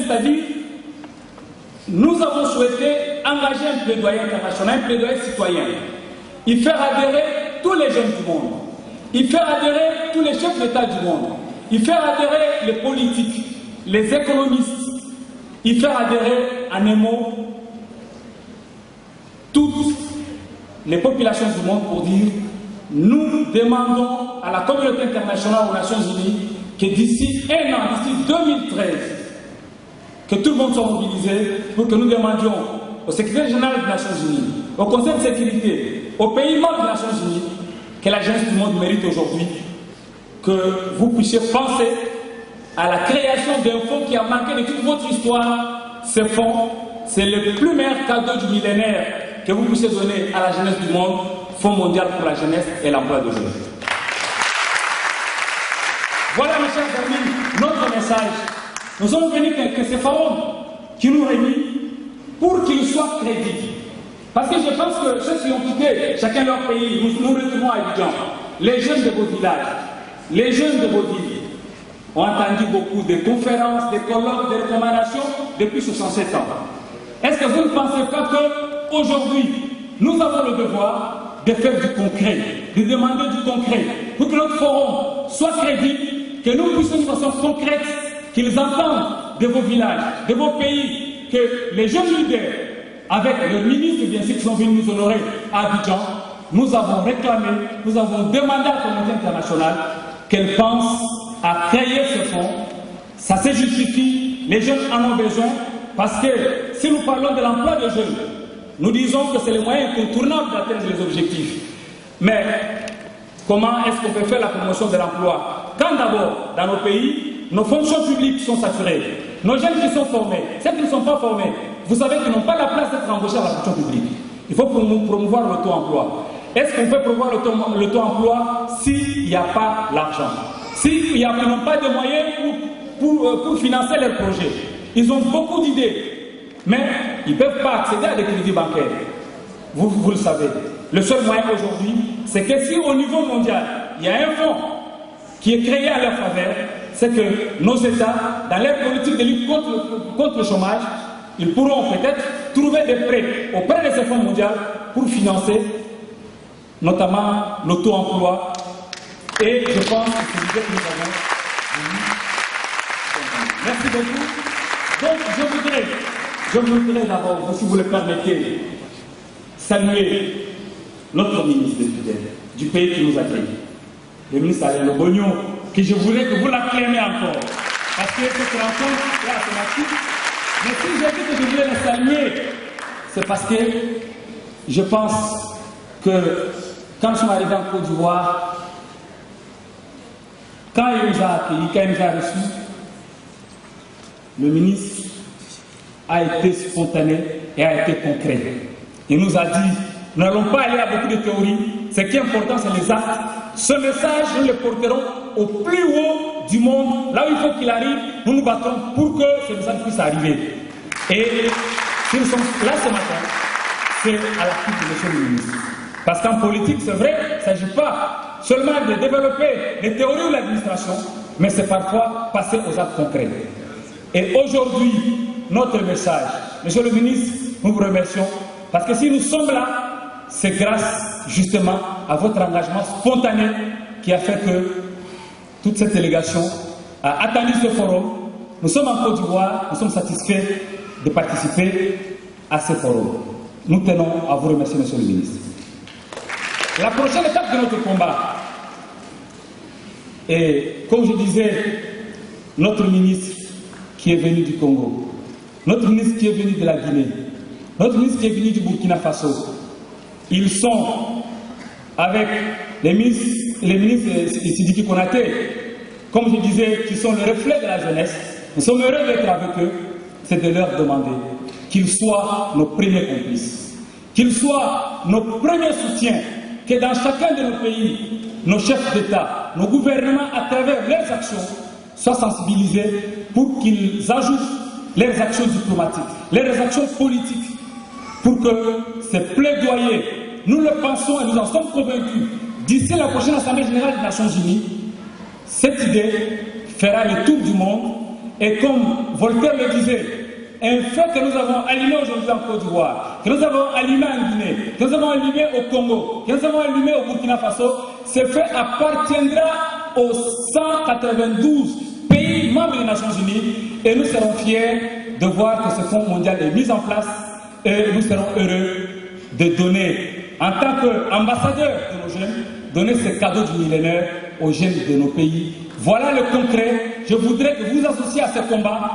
c'est-à-dire, nous avons souhaité engager un plaidoyer international, un plaidoyer citoyen, y faire adhérer tous les jeunes du monde, y faire adhérer tous les chefs d'État du monde, y faire adhérer les politiques, les économistes, y faire adhérer en un mot toutes les populations du monde pour dire nous demandons à la communauté internationale, aux Nations Unies, que d'ici un an, d'ici 2013, que tout le monde soit mobilisé pour que nous demandions au secrétaire général des Nations Unies, au Conseil de sécurité, aux pays membres des Nations Unies, que la jeunesse du monde mérite aujourd'hui, que vous puissiez penser à la création d'un fonds qui a manqué de toute votre histoire. Ce fonds, c'est le plus meilleur cadeau du millénaire que vous puissiez donner à la jeunesse du monde, Fonds mondial pour la jeunesse et l'emploi de jeunes. Voilà, mes chers amis, notre message. Nous sommes venus que ce forum qui nous réunit pour qu'il soit crédible. Parce que je pense que ceux qui ont quitté chacun leur pays, nous retournons à Abidjan. Les jeunes de vos villages, les jeunes de vos villes ont entendu beaucoup de conférences, de colloques, de recommandations depuis 67 ans. Est-ce que vous ne pensez pas qu'aujourd'hui, nous avons le devoir de faire du concret, de demander du concret, pour que notre forum soit crédible, que nous puissions de façon concrète, qu'ils entendent de vos villages, de vos pays, que les jeunes leaders, avec le ministre bien sûr qui sont venus nous honorer à Abidjan, nous avons réclamé, nous avons demandé à la communauté internationale qu'elle pense à créer ce fonds. Ça se justifie, les jeunes en ont besoin, parce que si nous parlons de l'emploi des jeunes, nous disons que c'est le moyen incontournable d'atteindre les objectifs. Mais comment est-ce qu'on peut faire la promotion de l'emploi quand d'abord, dans nos pays, nos fonctions publiques sont saturées, nos jeunes qui sont formés, ceux qui ne sont pas formés, vous savez qu'ils n'ont pas la place d'être embauchés à la fonction publique. Il faut promouvoir le taux-emploi. Est-ce qu'on peut promouvoir le taux-emploi s'il n'y a pas l'argent? S'ils n'ont pas de moyens pour financer leurs projets? Ils ont beaucoup d'idées, mais ils ne peuvent pas accéder à des crédits bancaires. Vous le savez. Le seul moyen aujourd'hui, c'est que si au niveau mondial, il y a un fonds qui est créé à leur faveur, c'est que nos États, dans leur politique de lutte contre le chômage, ils pourront peut-être trouver des prêts auprès de ces fonds mondiaux pour financer notamment l'auto-emploi. Et je pense que c'est l'idée que nous avons. Merci beaucoup. Donc je voudrais d'abord, si vous le permettez, saluer notre ministre des Tutelles du pays qui nous accueille, le ministre Alain Lobognon, que je voulais que vous l'acclamiez encore. Parce que cette rencontre est automatique. Mais si j'ai dit que je voulais le saluer, c'est parce que je pense que quand je suis arrivé en Côte d'Ivoire, quand il nous a accueillis, quand il nous a reçus, le ministre a été spontané et a été concret. Il nous a dit, nous n'allons pas aller à beaucoup de théories, ce qui est important c'est les actes. Ce message, nous le porterons au plus haut du monde, là où il faut qu'il arrive, nous nous battons pour que ce message puisse arriver. Et si nous sommes là ce matin, c'est à la coupe de monsieur le ministre. Parce qu'en politique, c'est vrai, il ne s'agit pas seulement de développer les théories ou l'administration, mais c'est parfois passer aux actes concrets. Et aujourd'hui, notre message, monsieur le ministre, nous vous remercions, parce que si nous sommes là, c'est grâce justement à votre engagement spontané qui a fait que toute cette délégation a attendu ce forum. Nous sommes en Côte d'Ivoire, nous sommes satisfaits de participer à ce forum. Nous tenons à vous remercier, monsieur le ministre. La prochaine étape de notre combat, et comme je disais, notre ministre qui est venu du Congo, notre ministre qui est venu de la Guinée, notre ministre qui est venu du Burkina Faso, ils sont avec les ministres Sidiki Konaté, comme je disais, qui sont le reflet de la jeunesse. Nous sommes heureux d'être avec eux, c'est de leur demander qu'ils soient nos premiers complices, qu'ils soient nos premiers soutiens, que dans chacun de nos pays, nos chefs d'État, nos gouvernements, à travers leurs actions, soient sensibilisés pour qu'ils ajoutent leurs actions diplomatiques, leurs actions politiques, pour que ces plaidoyers, nous le pensons et nous en sommes convaincus, d'ici la prochaine Assemblée Générale des Nations Unies, cette idée fera le tour du monde Et comme Voltaire le disait, un fait que nous avons allumé aujourd'hui en Côte d'Ivoire, que nous avons allumé en Guinée, que nous avons allumé au Congo, que nous avons allumé au Burkina Faso, ce fait appartiendra aux 192 pays membres des Nations Unies et nous serons fiers de voir que ce fonds mondial est mis en place et nous serons heureux de donner, en tant qu'ambassadeurs de nos jeunes, donner ce cadeau du millénaire aux jeunes de nos pays. Voilà le concret. Je voudrais que vous associez à ce combat.